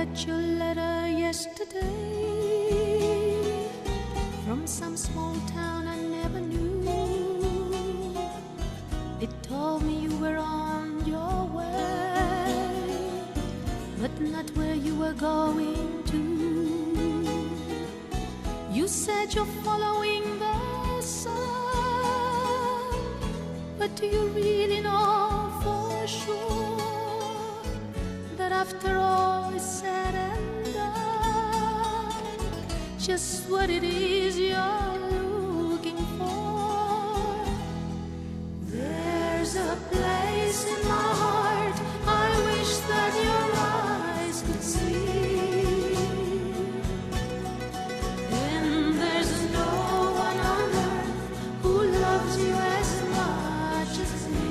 get your letter yesterday from some small town I never knew. It told me you were on your way, but not where you were going to. You said you're following the sun, but do you really know for sure that after all is said and done, just what it is you're looking for? There's a place in my heart I wish that your eyes could see, and there's no one on earth who loves you as much as me.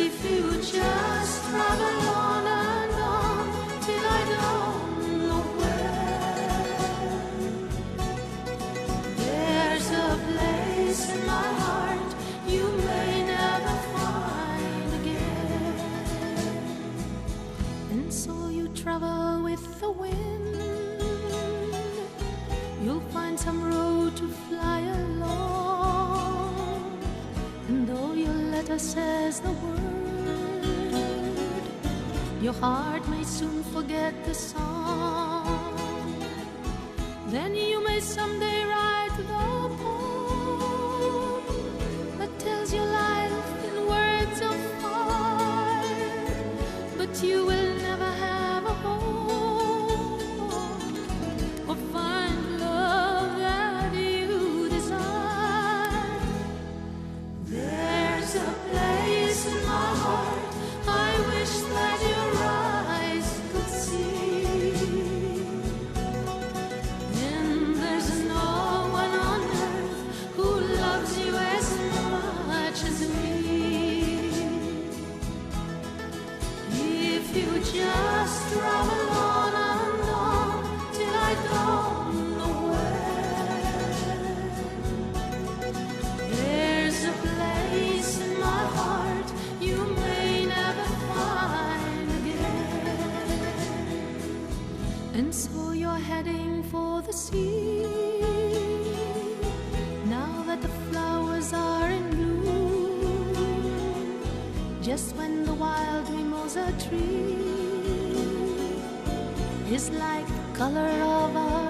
If you just travel on and on till I don't know where, there's a place in my heart you may never find again. And so you travel with the wind, you'll find some road to fly along, and though your letter says the word, your heart may soon forget the song. Then you may someday write the poem that tells your life in words of fire, but you will never have a home or find love that you desire. There's a place in my heart I wish that your eyes could see, and there's no one on earth who loves you as much as me. If you just travel on and on till I don't know where, there's a place in my heart you may never find again. And so you're heading for the sea, now that the flowers are in bloom, just when the wild mimosa tree is like the color of our